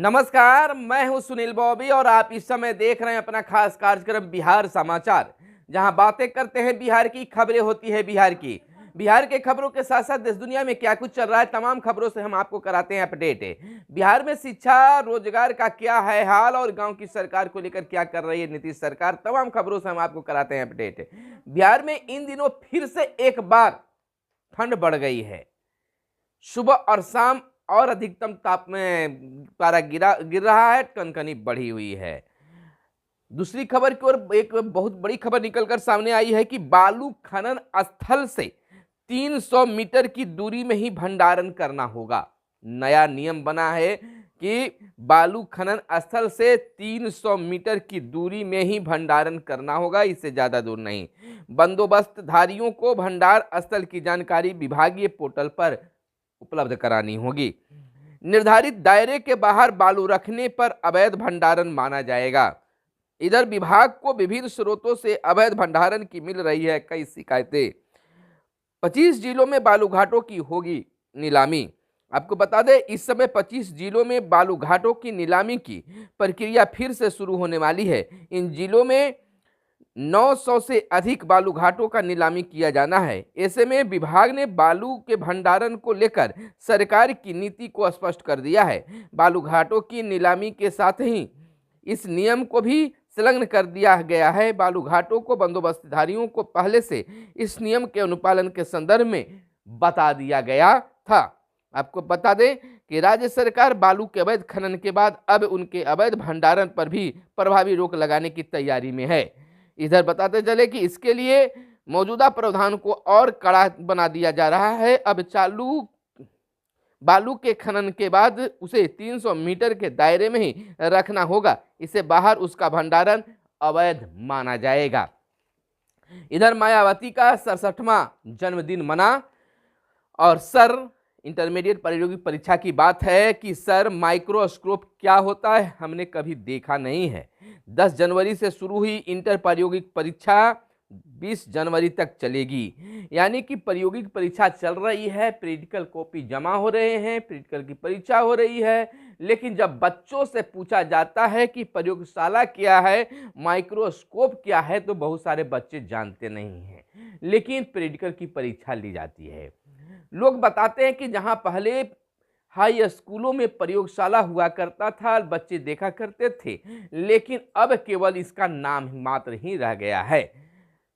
नमस्कार, मैं हूं सुनील बॉबी और आप इस समय देख रहे हैं अपना खास कार्यक्रम बिहार समाचार, जहां बातें करते हैं बिहार की, खबरें होती है बिहार की। बिहार के खबरों के साथ साथ देश दुनिया में क्या कुछ चल रहा है, तमाम खबरों से हम आपको कराते हैं अपडेट। बिहार में शिक्षा रोजगार का क्या है हाल और गांव की सरकार को लेकर क्या कर रही है नीतीश सरकार, तमाम खबरों से हम आपको कराते हैं अपडेट। बिहार में इन दिनों फिर से एक बार ठंड बढ़ गई है। सुबह और शाम और अधिकतम ताप में पारा गिर रहा है, कनकनी बढ़ी हुई है। दूसरी खबर की ओर एक बहुत बड़ी खबर निकलकर सामने आई है कि बालू खनन स्थल से 300 मीटर की दूरी में ही भंडारण करना होगा। नया नियम बना है कि बालू खनन स्थल से 300 मीटर की दूरी में ही भंडारण करना होगा, इससे ज्यादा दूर नहीं। बंदोबस्तधारियों को भंडार स्थल की जानकारी विभागीय पोर्टल पर उपलब्ध करानी होगी। निर्धारित दायरे के बाहर बालू रखने पर अवैध भंडारण माना जाएगा। इधर विभाग को विभिन्न स्रोतों से अवैध भंडारण की मिल रही है कई शिकायतें। 25 जिलों में बालू घाटों की होगी नीलामी। आपको बता दें, इस समय 25 जिलों में बालू घाटों की नीलामी की प्रक्रिया फिर से शुरू होने वाली है। इन जिलों में 900 से अधिक बालू घाटों का नीलामी किया जाना है। ऐसे में विभाग ने बालू के भंडारण को लेकर सरकार की नीति को स्पष्ट कर दिया है। बालू घाटों की नीलामी के साथ ही इस नियम को भी संलग्न कर दिया गया है। बालू घाटों को बंदोबस्तधारियों को पहले से इस नियम के अनुपालन के संदर्भ में बता दिया गया था। आपको बता दें कि राज्य सरकार बालू के अवैध खनन के बाद अब उनके अवैध भंडारण पर भी प्रभावी रोक लगाने की तैयारी में है। इधर बताते चले कि इसके लिए मौजूदा प्रावधान को और कड़ा बना दिया जा रहा है। अब चालू बालू के खनन के बाद उसे 300 मीटर के दायरे में ही रखना होगा, इससे बाहर उसका भंडारण अवैध माना जाएगा। इधर मायावती का 67वां जन्मदिन मना और सर इंटरमीडिएट प्रायोगिक परीक्षा की बात है कि सर माइक्रोस्कोप क्या होता है हमने कभी देखा नहीं है। 10 जनवरी से शुरू हुई इंटर प्रायोगिक परीक्षा 20 जनवरी तक चलेगी, यानी कि प्रायोगिक परीक्षा चल रही है, प्रैक्टिकल कॉपी जमा हो रहे हैं, प्रैक्टिकल की परीक्षा हो रही है। लेकिन जब बच्चों से पूछा जाता है कि प्रयोगशाला क्या है, माइक्रोस्कोप क्या है, तो बहुत सारे बच्चे जानते नहीं हैं। लेकिन प्रैक्टिकल की परीक्षा ली जाती है। लोग बताते हैं कि जहां पहले हाई स्कूलों में प्रयोगशाला हुआ करता था, बच्चे देखा करते थे, लेकिन अब केवल इसका नाम मात्र ही रह गया है।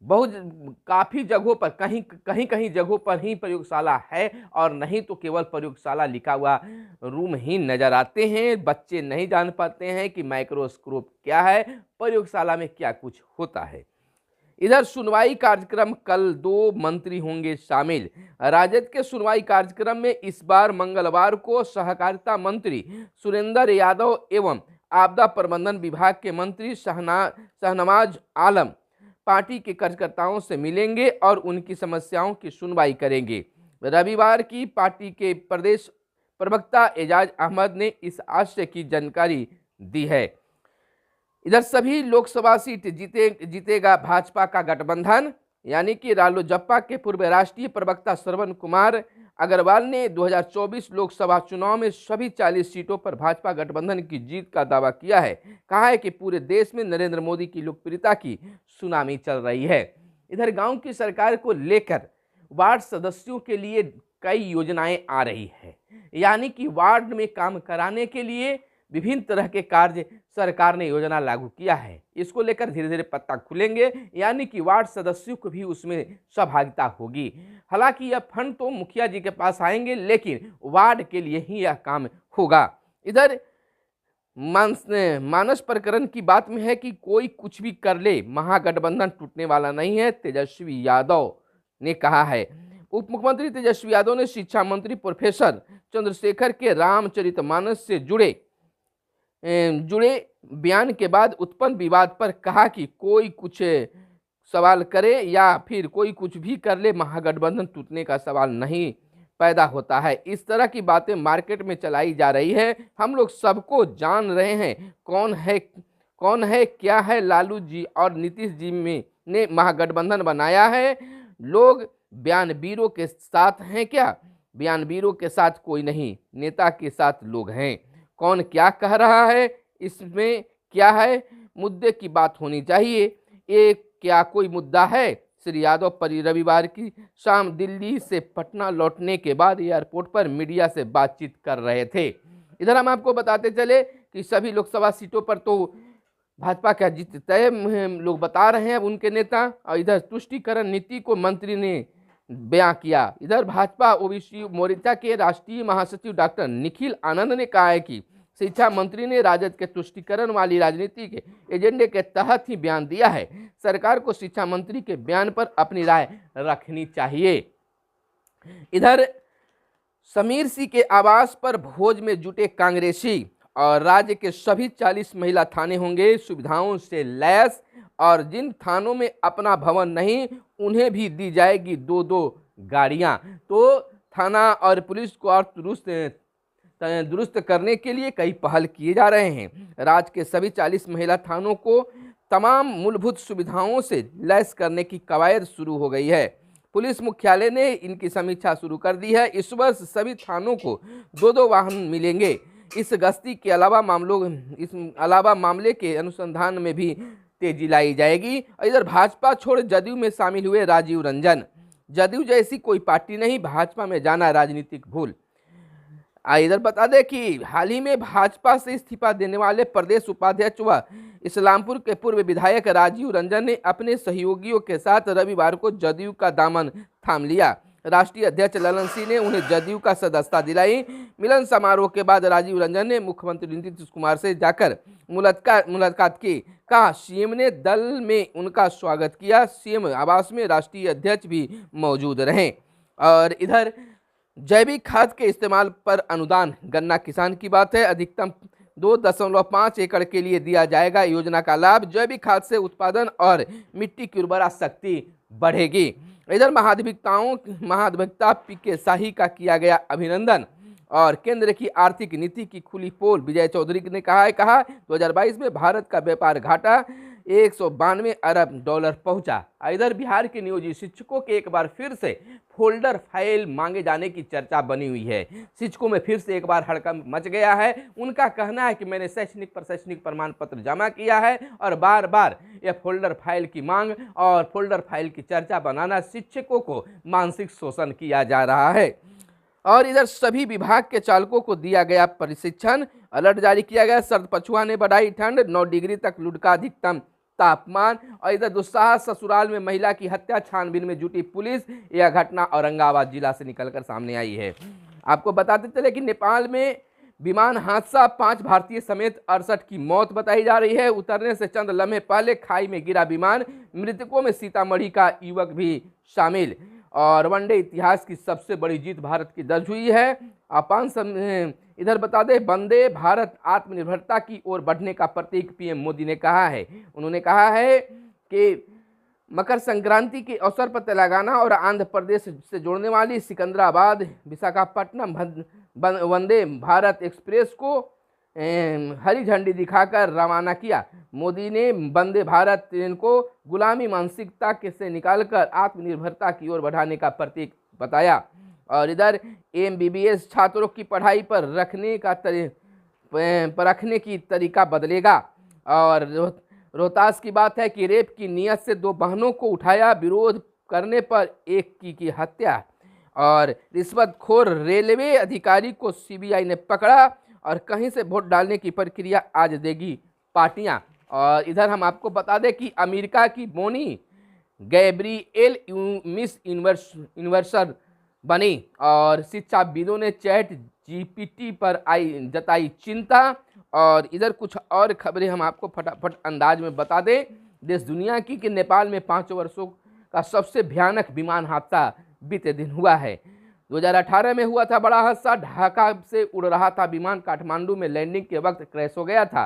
काफी जगहों पर कहीं जगहों पर ही प्रयोगशाला है और नहीं तो केवल प्रयोगशाला लिखा हुआ रूम ही नजर आते हैं। बच्चे नहीं जान पाते हैं कि माइक्रोस्कोप क्या है, प्रयोगशाला में क्या कुछ होता है। इधर सुनवाई कार्यक्रम, कल 2 मंत्री होंगे शामिल। राजद के सुनवाई कार्यक्रम में इस बार मंगलवार को सहकारिता मंत्री सुरेंद्र यादव एवं आपदा प्रबंधन विभाग के मंत्री शाहनवाज आलम पार्टी के कार्यकर्ताओं से मिलेंगे और उनकी समस्याओं की सुनवाई करेंगे। रविवार की पार्टी के प्रदेश प्रवक्ता एजाज अहमद ने इस आशय की जानकारी दी है। इधर सभी लोकसभा सीट जीतेगा भाजपा का गठबंधन, यानी कि रालोजपा के पूर्व राष्ट्रीय प्रवक्ता श्रवण कुमार अग्रवाल ने 2024 लोकसभा चुनाव में सभी 40 सीटों पर भाजपा गठबंधन की जीत का दावा किया है। कहा है कि पूरे देश में नरेंद्र मोदी की लोकप्रियता की सुनामी चल रही है। इधर गांव की सरकार को लेकर वार्ड सदस्यों के लिए कई योजनाएं आ रही है, यानी कि वार्ड में काम कराने के लिए विभिन्न तरह के कार्य सरकार ने योजना लागू किया है। इसको लेकर धीरे धीरे पत्ता खुलेंगे, यानी कि वार्ड सदस्यों को भी उसमें सहभागिता होगी। हालांकि यह फंड तो मुखिया जी के पास आएंगे, लेकिन वार्ड के लिए ही यह काम होगा। इधर मानस प्रकरण की बात में है कि कोई कुछ भी कर ले, महागठबंधन टूटने वाला नहीं है, तेजस्वी यादव ने कहा है। उप मुख्यमंत्री तेजस्वी यादव ने शिक्षा मंत्री प्रोफेसर चंद्रशेखर के रामचरितमानस से जुड़े बयान के बाद उत्पन्न विवाद पर कहा कि कोई कुछ सवाल करे या फिर कोई कुछ भी कर ले, महागठबंधन टूटने का सवाल नहीं पैदा होता है। इस तरह की बातें मार्केट में चलाई जा रही है। हम लोग सबको जान रहे हैं कौन है क्या है। लालू जी और नीतीश जी ने महागठबंधन बनाया है। लोग बयानवीरों के साथ हैं क्या? बयानवीरों के साथ कोई नहीं, नेता के साथ लोग हैं। कौन क्या कह रहा है, इसमें क्या है, मुद्दे की बात होनी चाहिए। ये क्या कोई मुद्दा है? श्री यादव रविवार की शाम दिल्ली से पटना लौटने के बाद एयरपोर्ट पर मीडिया से बातचीत कर रहे थे। इधर हम आपको बताते चले कि सभी लोकसभा सीटों पर तो भाजपा का जीत तय लोग बता रहे हैं उनके नेता। और इधर तुष्टीकरण नीति को मंत्री ने बयां किया। इधर भाजपा ओबीसी मोर्चा के राष्ट्रीय महासचिव डॉक्टर निखिल आनंद ने कहा है कि शिक्षा मंत्री ने राजद के तुष्टीकरण वाली राजनीति के एजेंडे के तहत ही बयान दिया है। सरकार को शिक्षा मंत्री के बयान पर अपनी राय रखनी चाहिए। इधर समीर सिंह के आवास पर भोज में जुटे कांग्रेसी और राज्य के सभी 40 महिला थाने होंगे सुविधाओं से लैस, और जिन थानों में अपना भवन नहीं उन्हें भी दी जाएगी 2-2 गाड़ियां। तो थाना और पुलिस को और दुरुस्त करने के लिए कई पहल किए जा रहे हैं। राज्य के सभी 40 महिला थानों को तमाम मूलभूत सुविधाओं से लैस करने की कवायद शुरू हो गई है। पुलिस मुख्यालय ने इनकी समीक्षा शुरू कर दी है। इस वर्ष सभी थानों को 2-2 वाहन मिलेंगे। इस गश्ती के अलावा मामले के अनुसंधान में भी तेजी लाई जाएगी। इधर भाजपा छोड़ जदयू में शामिल हुए राजीव रंजन। जदयू जैसी कोई पार्टी नहीं, भाजपा में जाना राजनीतिक भूल। इधर बता दें कि हाल ही में भाजपा से इस्तीफा देने वाले प्रदेश उपाध्यक्ष व इस्लामपुर के पूर्व विधायक राजीव रंजन ने अपने सहयोगियों के साथ रविवार को जदयू का दामन थाम लिया। राष्ट्रीय अध्यक्ष ललन सिंह ने उन्हें जदयू का सदस्यता दिलाई। मिलन समारोह के बाद राजीव रंजन ने मुख्यमंत्री नीतीश कुमार से जाकर मुलाकात की। कहा सीएम ने दल में उनका स्वागत किया। सीएम आवास में राष्ट्रीय अध्यक्ष भी मौजूद रहे। और इधर जैविक खाद के इस्तेमाल पर अनुदान, गन्ना किसान की बात है। अधिकतम 2.5 एकड़ के लिए दिया जाएगा योजना का लाभ। जैविक खाद से उत्पादन और मिट्टी की उर्वरा शक्ति बढ़ेगी। इधर महाधिवक्ता पीके शाही का किया गया अभिनंदन। और केंद्र की आर्थिक नीति की खुली पोल, विजय चौधरी ने कहा 2022 में भारत का व्यापार घाटा 192 अरब डॉलर पहुंचा। इधर बिहार के नियोजित शिक्षकों के एक बार फिर से फोल्डर फाइल मांगे जाने की चर्चा बनी हुई है। शिक्षकों में फिर से एक बार हड़कंप मच गया है। उनका कहना है कि मैंने शैक्षणिक प्रमाण पत्र जमा किया है और बार बार यह फोल्डर फाइल की मांग और फोल्डर फाइल की चर्चा बनाना शिक्षकों को मानसिक शोषण किया जा रहा है। और इधर सभी विभाग के चालकों को दिया गया प्रशिक्षण, अलर्ट जारी किया गया। सर्द पछुआ ने बढ़ाई ठंड, 9 डिग्री तक लुढ़का अधिकतम तापमान। और इधर दुस्साहस ससुराल में महिला की हत्या, छानबीन में जुटी पुलिस। यह घटना औरंगाबाद जिला से निकलकर सामने आई है। आपको बताते चले कि नेपाल में विमान हादसा, 5 भारतीय समेत 68 की मौत बताई जा रही है। उतरने से चंद लम्हे पहले खाई में गिरा विमान। मृतकों में सीतामढ़ी का युवक भी शामिल। और वनडे इतिहास की सबसे बड़ी जीत भारत की दर्ज हुई है। इधर बता दें, वंदे भारत आत्मनिर्भरता की ओर बढ़ने का प्रतीक पीएम मोदी ने कहा है। उन्होंने कहा है कि मकर संक्रांति के अवसर पर तेलंगाना और आंध्र प्रदेश से जोड़ने वाली सिकंदराबाद विशाखापट्टनम वंदे भारत एक्सप्रेस को हरी झंडी दिखाकर रवाना किया। मोदी ने वंदे भारत ट्रेन को गुलामी मानसिकता से निकालकर आत्मनिर्भरता की ओर बढ़ाने का प्रतीक बताया। और इधर एमबीबीएस छात्रों की पढ़ाई पर रखने की तरीका बदलेगा। और रोहतास की बात है कि रेप की नियत से 2 बहनों को उठाया, विरोध करने पर एक की हत्या। और रिश्वतखोर रेलवे अधिकारी को सीबीआई ने पकड़ा। और कहीं से वोट डालने की प्रक्रिया आज देगी पार्टियां। और इधर हम आपको बता दें कि अमेरिका की बोनी गैब्रिएल मिस यूनिवर्सल बनी। और शिक्षाविदों ने चैट जीपीटी पर जताई चिंता। और इधर कुछ और खबरें हम आपको फटाफट अंदाज में बता दें देश दुनिया की कि नेपाल में 5 वर्षों का सबसे भयानक विमान हादसा बीते दिन हुआ है। 2018 में हुआ था बड़ा हादसा। ढाका से उड़ रहा था विमान, काठमांडू में लैंडिंग के वक्त क्रैश हो गया था।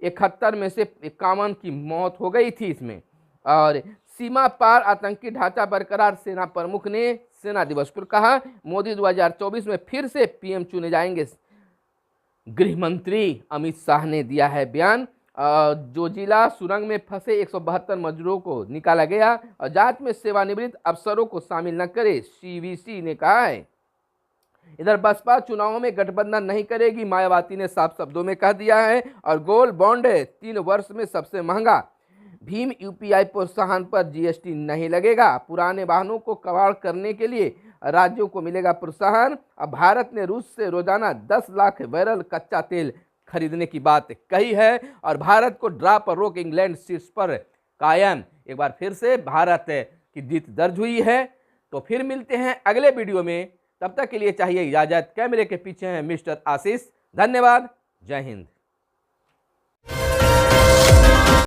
71 में से 51 की मौत हो गई थी इसमें। और सीमा पार आतंकी ढांचा बरकरार, सेना प्रमुख ने सेना दिवस पर कहा। मोदी 2024 में फिर से पीएम चुने जाएंगे, गृह मंत्री अमित शाह ने दिया है बयान। जो जिला सुरंग में फंसे 172 मजदूरों को निकाला गया और जांच में सेवानिवृत्त अफसरों को शामिल न करे, सीवीसी ने कहा है। इधर बसपा चुनावों में गठबंधन नहीं करेगी, मायावती ने साफ शब्दों में कह दिया है। और गोल्ड बॉन्ड 3 वर्ष में सबसे महंगा। भीम यूपीआई प्रोत्साहन पर जीएसटी नहीं लगेगा। पुराने वाहनों को कबाड़ करने के लिए राज्यों को मिलेगा प्रोत्साहन। अब भारत ने रूस से रोजाना 10 लाख बैरल कच्चा तेल खरीदने की बात कही है। और भारत को ड्रा पर रोक इंग्लैंड शीर्ष पर कायम। एक बार फिर से भारत की जीत दर्ज हुई है। तो फिर मिलते हैं अगले वीडियो में, तब तक के लिए चाहिए इजाजत। कैमरे के पीछे हैं मिस्टर आशीष। धन्यवाद। जय हिंद।